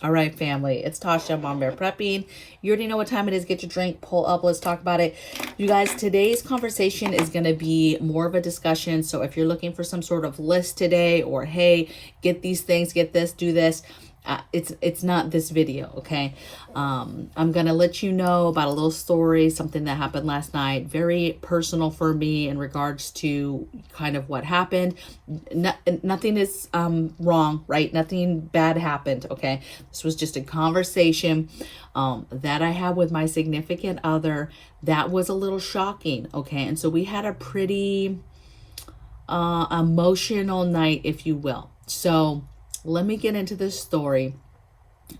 All right, family, it's Tasha, Mom Bear Prepping. You already know what time it is. Get your drink, pull up, let's talk about it. You guys, today's conversation is going to be more of a discussion. So if you're looking for some sort of list today, or hey, get these things, get this, do this, it's not this video, okay? I'm gonna let you know about a little story, something that happened last night, very personal for me in regards to kind of what happened. Nothing is wrong, right? Nothing bad happened, okay? This was just a conversation that I had with my significant other that was a little shocking, okay? And so we had a pretty emotional night, if you will. So let me get into this story.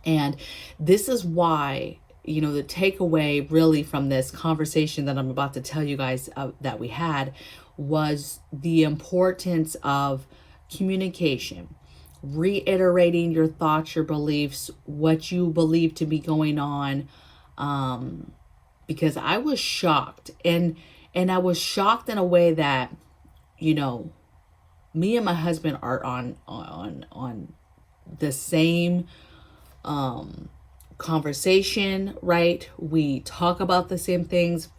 And this is why, the takeaway really from this conversation that I'm about to tell you guys that we had was the importance of communication, reiterating your thoughts, your beliefs, what you believe to be going on. Because I was shocked, and I was shocked in a way that, me and my husband are on the same conversation, right? We talk about the same things.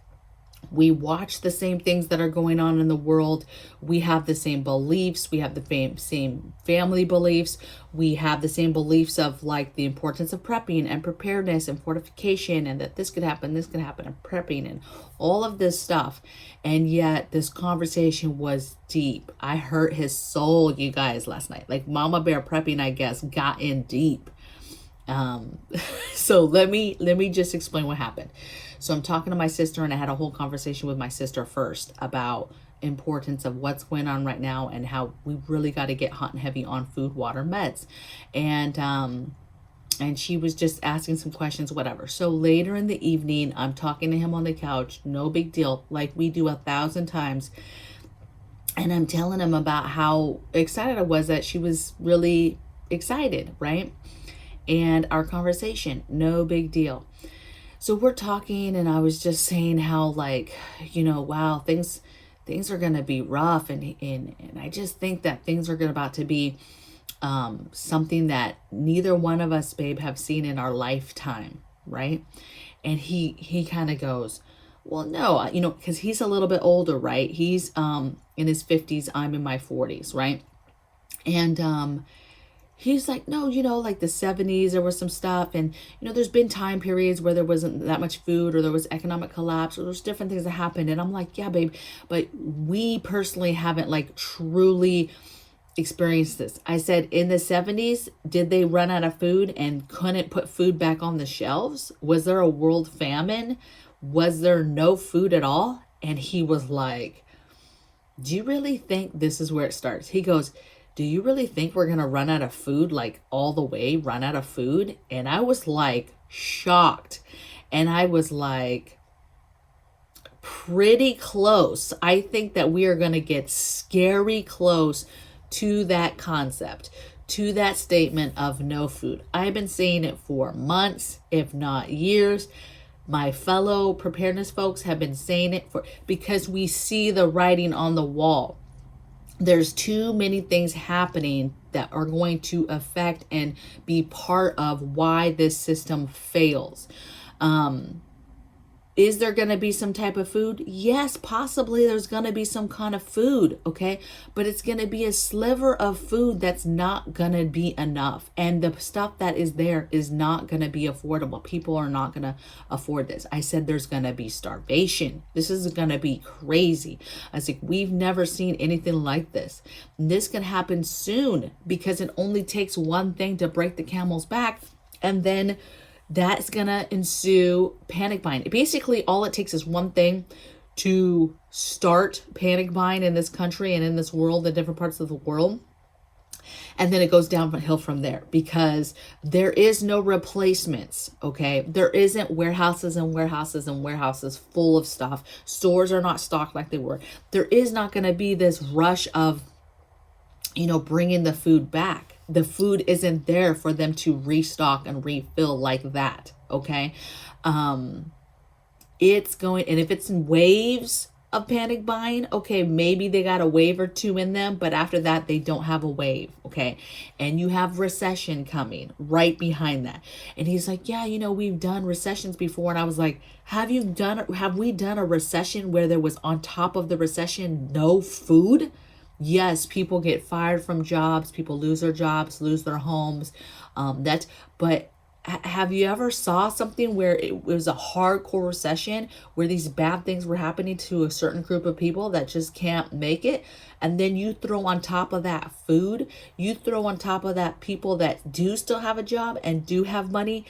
We watch the same things that are going on in the world. We have the same beliefs. We have the same family beliefs. We have the same beliefs of like the importance of prepping and preparedness and fortification, and that this could happen, and prepping and all of this stuff. And yet this conversation was deep. I hurt his soul, you guys, last night. Like Mama Bear Prepping, I guess, got in deep. So let me just explain what happened. So I'm talking to my sister, and I had a whole conversation with my sister first about importance of what's going on right now and how we really got to get hot and heavy on food, water, meds. And she was just asking some questions, whatever. So later in the evening, I'm talking to him on the couch, no big deal, like we do 1,000 times. And I'm telling him about how excited I was that she was really excited, right? And our conversation, no big deal. So we're talking, and I was just saying how, like, wow, things are gonna be rough, and I just think that things are about to be something that neither one of us, babe, have seen in our lifetime, right? And he kind of goes, well, no, because he's a little bit older, right? He's in his 50s, I'm in my 40s, right? And he's like, no, like the 70s, there was some stuff. And, there's been time periods where there wasn't that much food, or there was economic collapse, or there's different things that happened. And I'm like, yeah, babe, but we personally haven't like truly experienced this. I said, in the 70s, did they run out of food and couldn't put food back on the shelves? Was there a world famine? Was there no food at all? And he was like, do you really think this is where it starts? He goes, do you really think we're going to run out of food, like all the way run out of food? And I was like shocked. And I was like, pretty close. I think that we are going to get scary close to that concept, to that statement of no food. I've been saying it for months, if not years. My fellow preparedness folks have been saying it because we see the writing on the wall. There's too many things happening that are going to affect and be part of why this system fails. Is there going to be some type of food? Yes, possibly there's going to be some kind of food, okay? But it's going to be a sliver of food that's not going to be enough. And the stuff that is there is not going to be affordable. People are not going to afford this. I said there's going to be starvation. This is going to be crazy. I was like, we've never seen anything like this. And this can happen soon because it only takes one thing to break the camel's back. And then that's gonna ensue panic buying. Basically, all it takes is one thing to start panic buying in this country and in this world, in different parts of the world. And then it goes downhill from there because there is no replacements, okay? There isn't warehouses and warehouses and warehouses full of stuff. Stores are not stocked like they were. There is not gonna be this rush of, bringing the food back. The food isn't there for them to restock and refill like that, okay? It's going, and if it's in waves, of panic buying, okay, maybe they got a wave or two in them, but after that, they don't have a wave, okay? And you have recession coming right behind that. And he's like, yeah, we've done recessions before. And I was like, have we done a recession where there was on top of the recession, no food? Yes, people get fired from jobs, people lose their jobs, lose their homes. But have you ever saw something where it was a hardcore recession where these bad things were happening to a certain group of people that just can't make it? And then you throw on top of that food, you throw on top of that people that do still have a job and do have money.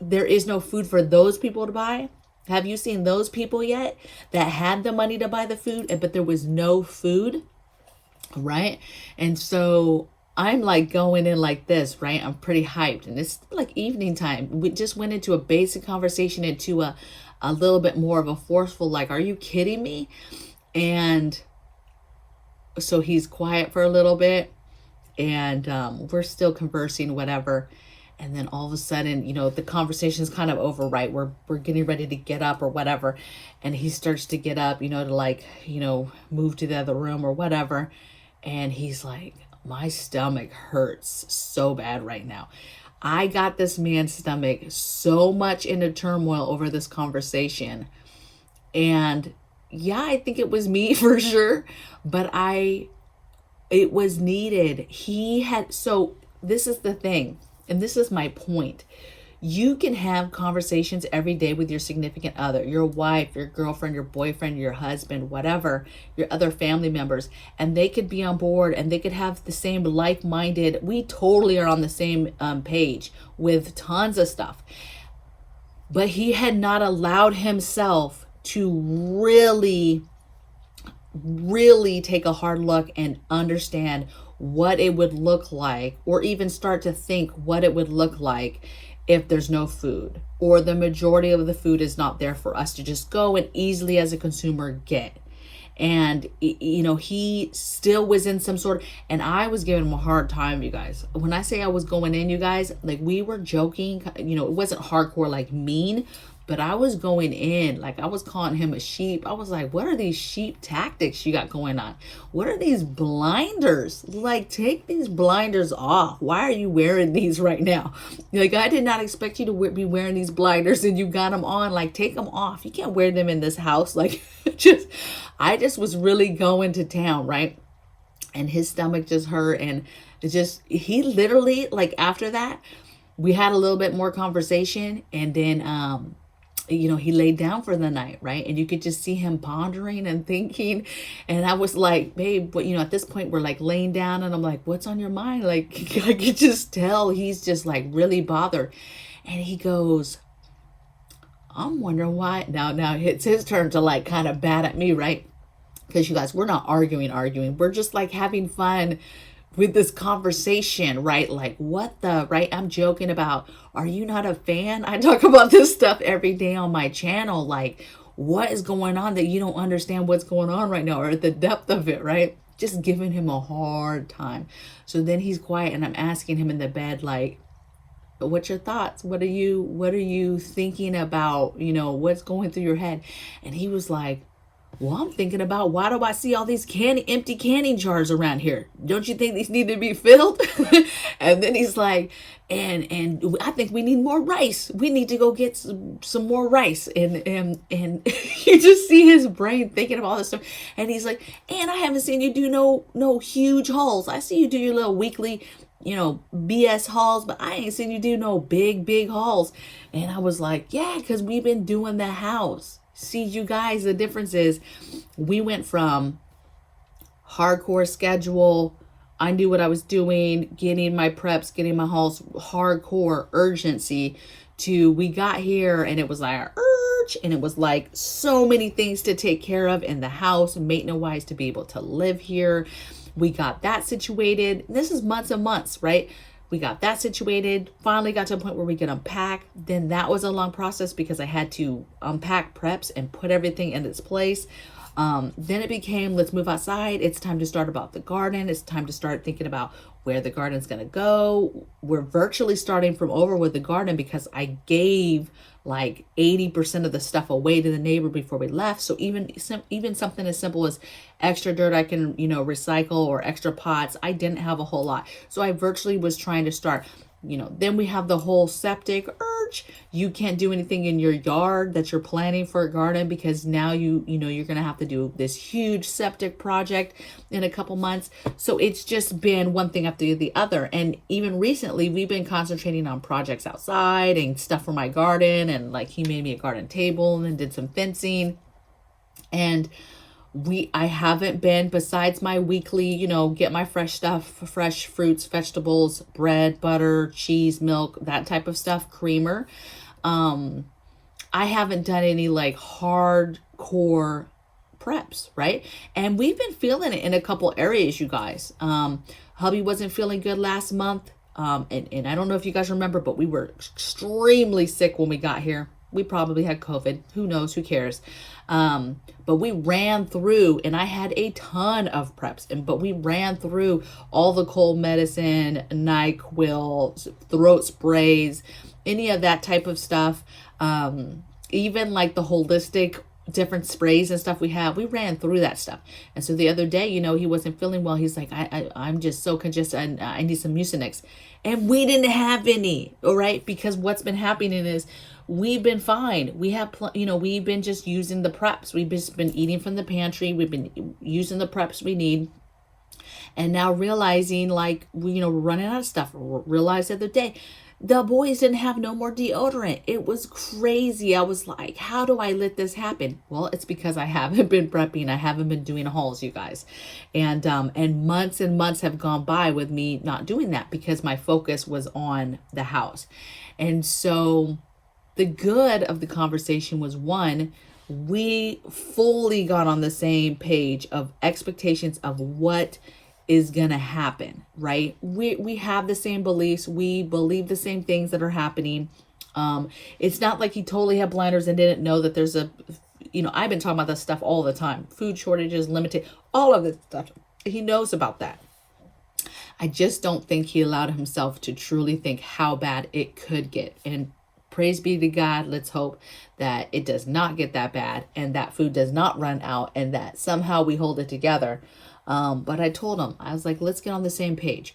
There is no food for those people to buy. Have you seen those people yet that had the money to buy the food, but there was no food? Right? And so I'm like going in like this, right? I'm pretty hyped, and it's like evening time. We just went into a basic conversation into a little bit more of a forceful, like, are you kidding me? And so he's quiet for a little bit, and we're still conversing, whatever. And then all of a sudden, the conversation's kind of over, right? We're getting ready to get up or whatever. And he starts to get up, to move to the other room or whatever. And he's like, my stomach hurts so bad right now. I got this man's stomach so much into turmoil over this conversation. And yeah, I think it was me for sure, but it was needed. So this is the thing, and this is my point. You can have conversations every day with your significant other, your wife, your girlfriend, your boyfriend, your husband, whatever, your other family members, and they could be on board and they could have the same like-minded. We totally are on the same page with tons of stuff. But he had not allowed himself to really take a hard look and understand what it would look like, or even start to think what it would look like if there's no food, or the majority of the food is not there for us to just go and easily as a consumer get. And he still was in some sort of, and I was giving him a hard time, you guys. When I say I was going in, you guys, like, we were joking, it wasn't hardcore like mean, but I was going in, like, I was calling him a sheep. I was like, what are these sheep tactics you got going on? What are these blinders? Like, take these blinders off. Why are you wearing these right now? Like, I did not expect you to be wearing these blinders, and you got them on. Like, take them off. You can't wear them in this house. Like, I just was really going to town, right? And his stomach just hurt, and he literally, like, after that, we had a little bit more conversation, and then, he laid down for the night, right? And you could just see him pondering and thinking. And I was like, babe, but at this point we're like laying down, and I'm like, what's on your mind? Like, I could just tell he's just like really bothered. And he goes, I'm wondering why. Now it's his turn to like kind of bat at me, right? Because you guys, we're not arguing. We're just like having fun with this conversation, right? Like, right? I'm joking about, are you not a fan? I talk about this stuff every day on my channel. Like, what is going on that you don't understand what's going on right now, or the depth of it, right? Just giving him a hard time. So then he's quiet, and I'm asking him in the bed, like, what's your thoughts? What are you thinking about? What's going through your head? And he was like, well, I'm thinking about, why do I see all these empty canning jars around here? Don't you think these need to be filled? And then he's like, and I think we need more rice. We need to go get some more rice. And you just see his brain thinking of all this stuff. And he's like, and I haven't seen you do no huge hauls. I see you do your little weekly, BS hauls, but I ain't seen you do no big hauls. And I was like, yeah, because we've been doing the house. See, you guys, the difference is we went from hardcore schedule, I knew what I was doing, getting my preps, getting my hauls, hardcore urgency, to we got here and it was like, and it was like so many things to take care of in the house, maintenance wise, to be able to live here. We got that situated. This is months and months, right? We got that situated, finally got to a point where we could unpack. Then that was a long process because I had to unpack preps and put everything in its place. Then it became, let's move outside. It's time to start about the garden. It's time to start thinking about where the garden's going to go. We're virtually starting from over with the garden because I gave like 80% of the stuff away to the neighbor before we left. So even something as simple as extra dirt I can, recycle, or extra pots, I didn't have a whole lot. So I virtually was trying to start. Then we have the whole septic urge. You can't do anything in your yard that you're planning for a garden because now you're going to have to do this huge septic project in a couple months. So it's just been one thing after the other. And even recently, we've been concentrating on projects outside and stuff for my garden. And like he made me a garden table and then did some fencing. And I haven't been, besides my weekly, get my fresh stuff, fresh fruits, vegetables, bread, butter, cheese, milk, that type of stuff, creamer. I haven't done any like hardcore preps, right? And we've been feeling it in a couple areas, you guys. Hubby wasn't feeling good last month. And I don't know if you guys remember, but we were extremely sick when we got here. We probably had COVID. Who knows? Who cares? But we ran through, and I had a ton of preps, but we ran through all the cold medicine, NyQuil, throat sprays, any of that type of stuff. Even like the holistic different sprays and stuff we ran through that stuff. And so the other day, he wasn't feeling well. He's like, I'm just so congested. I need some Mucinex. And we didn't have any, all right? Because what's been happening is we've been fine. We have, we've been just using the preps. We've just been eating from the pantry. We've been using the preps we need. And now realizing like, we're running out of stuff. Realized the other day, the boys didn't have no more deodorant. It was crazy. I was like, how do I let this happen? Well, it's because I haven't been prepping. I haven't been doing hauls, you guys. And months and months have gone by with me not doing that because my focus was on the house. And so the good of the conversation was, one, we fully got on the same page of expectations of what is gonna happen, right? We have the same beliefs. We believe the same things that are happening. It's not like he totally had blinders and didn't know that there's I've been talking about this stuff all the time. Food shortages, limited, all of this stuff. He knows about that. I just don't think he allowed himself to truly think how bad it could get. And praise be to God, let's hope that it does not get that bad and that food does not run out and that somehow we hold it together. But I told him, I was like, let's get on the same page.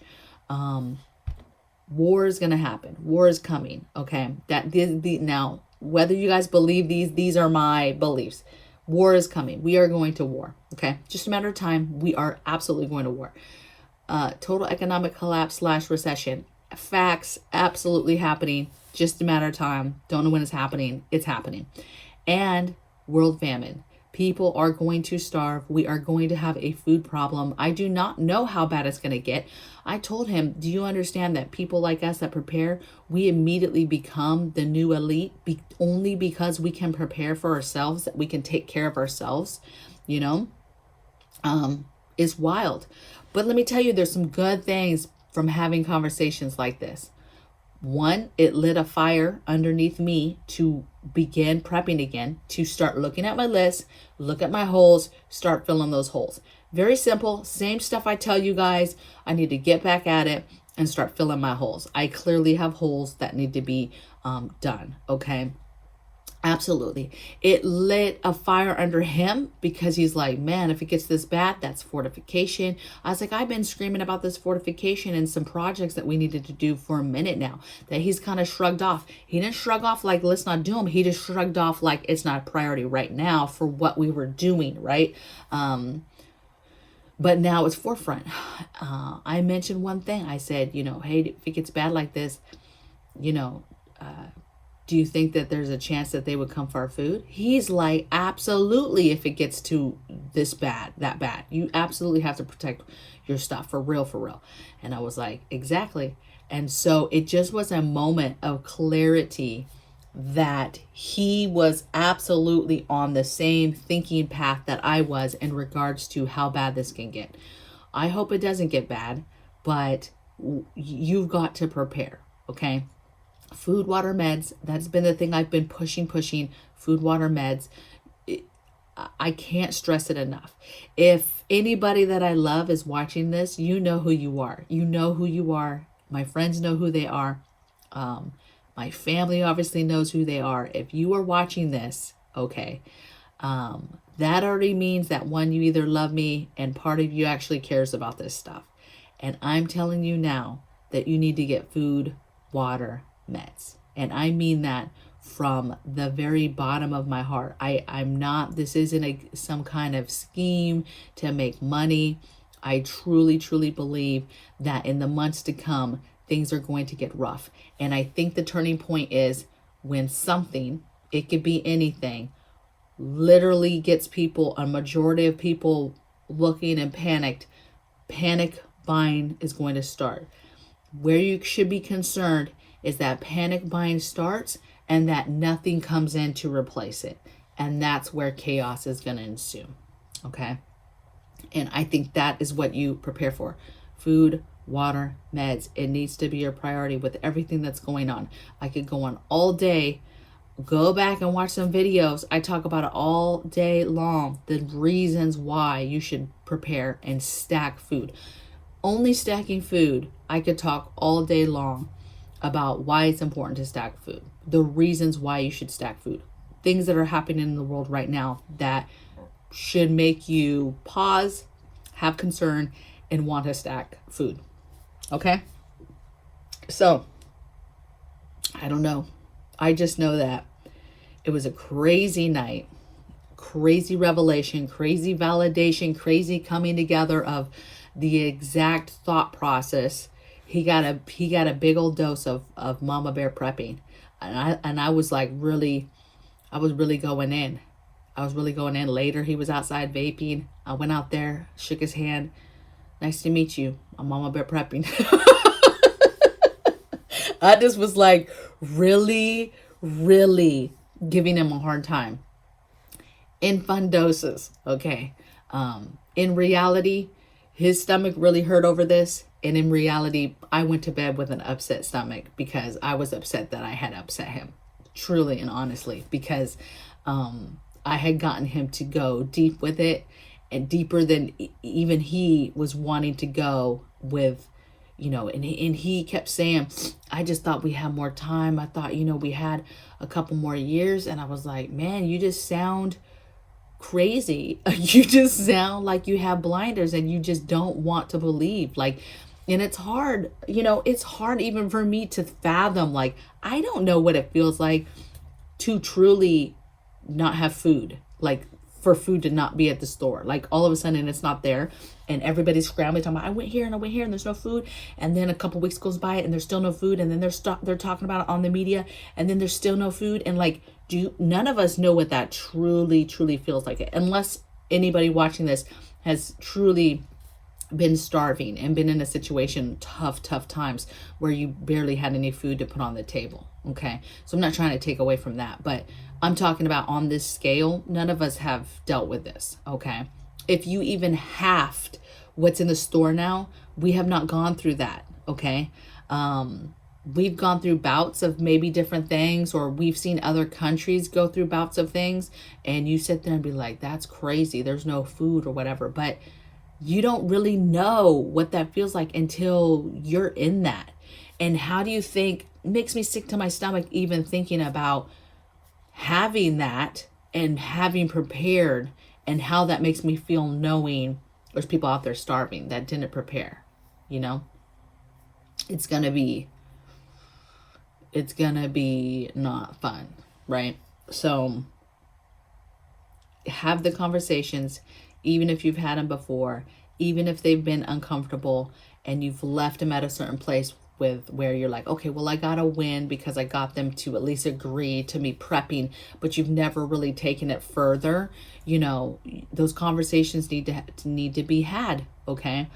War is going to happen. War is coming. Okay. Now, whether you guys believe these are my beliefs. War is coming. We are going to war. Okay. Just a matter of time. We are absolutely going to war. Total economic collapse / recession. Facts, absolutely happening. Just a matter of time. Don't know when it's happening. It's happening. And world famine. People are going to starve. We are going to have a food problem. I do not know how bad it's going to get. I told him, do you understand that people like us that prepare, we immediately become the new elite only because we can prepare for ourselves, that we can take care of ourselves, it's wild. But let me tell you, there's some good things from having conversations like this. One, it lit a fire underneath me to begin prepping again, to start looking at my list, look at my holes, start filling those holes. Very simple, same stuff I tell you guys. I need to get back at it and start filling my holes. I clearly have holes that need to be done, okay? Absolutely. It lit a fire under him because he's like, man, if it gets this bad, that's fortification. I was like, I've been screaming about this fortification and some projects that we needed to do for a minute now that he's kind of shrugged off. He didn't shrug off like, let's not do them. He just shrugged off like it's not a priority right now for what we were doing, right? But now it's forefront. I mentioned one thing. I said, hey, if it gets bad like this, do you think that there's a chance that they would come for our food? He's like, absolutely. If it gets to this bad, that bad, you absolutely have to protect your stuff for real. And I was like, exactly. And so it just was a moment of clarity that he was absolutely on the same thinking path that I was in regards to how bad this can get. I hope it doesn't get bad, but you've got to prepare. Okay. Food, water, meds. That's been the thing I've been pushing. Food, water, meds. I can't stress it enough. If anybody that I love is watching this, you know who you are. You know who you are. My friends know who they are. My family obviously knows who they are. If you are watching this, okay, that already means that one, you either love me and part of you actually cares about this stuff. And I'm telling you now that you need to get food, water, meds. And I mean that from the very bottom of my heart. I'm not, this isn't some kind of scheme to make money. I truly, truly believe that in the months to come, things are going to get rough. And I think the turning point is when something, it could be anything, literally gets people, a majority of people looking and panicked, panic buying is going to start. Where you should be concerned is that panic buying starts and that nothing comes in to replace it. And that's where chaos is going to ensue. Okay. And I think that is what you prepare for. Food, water, meds. It needs to be your priority with everything that's going on. I could go on all day. Go back and watch some videos. I talk about it all day long. The reasons why you should prepare and stack food. Only stacking food, I could talk all day long about why it's important to stack food. The reasons why you should stack food. Things that are happening in the world right now that should make you pause, have concern, and want to stack food. Okay? So, I don't know. I just know that it was a crazy night, crazy revelation, crazy validation, crazy coming together of the exact thought process. He got a big old dose of Mama Bear prepping. And I was like I was really going in. Later, he was outside vaping. I went out there, shook his hand. Nice to meet you. I'm Mama Bear prepping. I just was like really, really giving him a hard time. In fun doses, okay? In reality, his stomach really hurt over this. And in reality, I went to bed with an upset stomach because I was upset that I had upset him. Truly and honestly. Because I had gotten him to go deep with it. And deeper than even he was wanting to go with, and he kept saying, I just thought we had more time. I thought, we had a couple more years. And I was like, man, you just sound crazy. You just sound like you have blinders and you just don't want to believe. And it's hard, it's hard even for me to fathom. I don't know what it feels like to truly not have food. For food to not be at the store. All of a sudden it's not there and everybody's scrambling talking about I went here and there's no food, and then a couple weeks goes by and there's still no food, and then they're talking about it on the media, and then there's still no food. And none of us know what that truly feels like, unless anybody watching this has truly been starving and been in a situation, tough times where you barely had any food to put on the table. Okay. So I'm not trying to take away from that, but I'm talking about on this scale, none of us have dealt with this. Okay. If you even halved what's in the store now, we have not gone through that. Okay. We've gone through bouts of maybe different things, or we've seen other countries go through bouts of things, and you sit there and be like, that's crazy. There's no food or whatever. But you don't really know what that feels like until you're in that. And how do you think, it makes me sick to my stomach even thinking about having that and having prepared, and how that makes me feel knowing there's people out there starving that didn't prepare. It's gonna be not fun, right? So have the conversations, even if you've had them before, even if they've been uncomfortable and you've left them at a certain place with where you're like, okay, well, I got to win because I got them to at least agree to me prepping, but you've never really taken it further. Those conversations need to be had. Okay.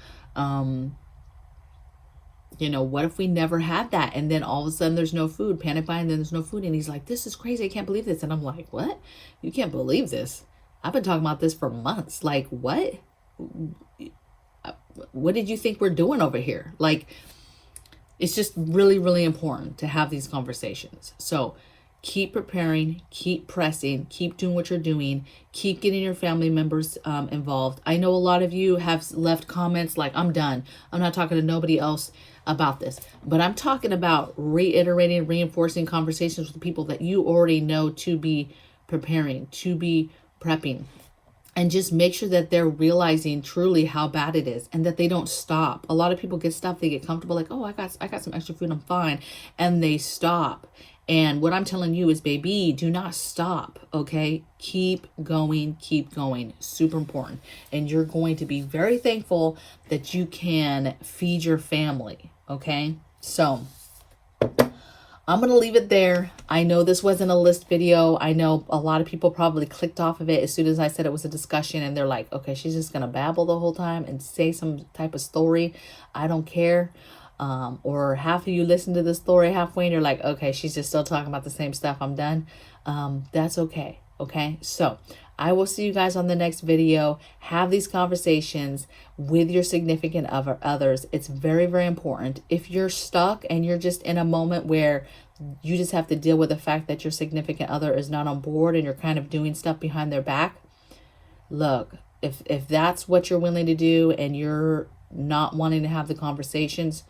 What if we never had that? And then all of a sudden there's no food, panic buying, and then there's no food. And he's like, this is crazy. I can't believe this. And I'm like, what? You can't believe this? I've been talking about this for months. What? What did you think we're doing over here? It's just really, really important to have these conversations. So keep preparing, keep pressing, keep doing what you're doing, keep getting your family members involved. I know a lot of you have left comments like, I'm done. I'm not talking to nobody else about this. But I'm talking about reiterating, reinforcing conversations with people that you already know to be preparing, to be prepping. And just make sure that they're realizing truly how bad it is and that they don't stop. A lot of people get stuff, they get comfortable like, oh, I got some extra food, I'm fine. And they stop. And what I'm telling you is, baby, do not stop, okay? Keep going, keep going. Super important. And you're going to be very thankful that you can feed your family, okay? So I'm going to leave it there. I know this wasn't a list video. I know a lot of people probably clicked off of it as soon as I said it was a discussion, and they're like, okay, she's just going to babble the whole time and say some type of story. I don't care. Or half of you listen to the story halfway and you're like, okay, she's just still talking about the same stuff. I'm done. That's okay. Okay. So I will see you guys on the next video. Have these conversations with your significant others. It's very, very important. If you're stuck and you're just in a moment where you just have to deal with the fact that your significant other is not on board and you're kind of doing stuff behind their back, look, if that's what you're willing to do and you're not wanting to have the conversations,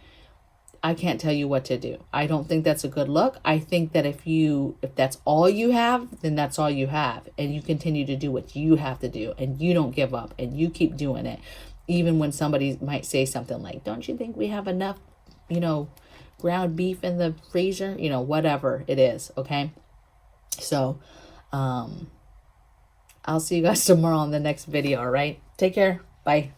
I can't tell you what to do. I don't think that's a good look. I think that if that's all you have, then that's all you have. And you continue to do what you have to do and you don't give up and you keep doing it. Even when somebody might say something like, don't you think we have enough, ground beef in the freezer? Whatever it is. Okay. So, I'll see you guys tomorrow on the next video. All right. Take care. Bye.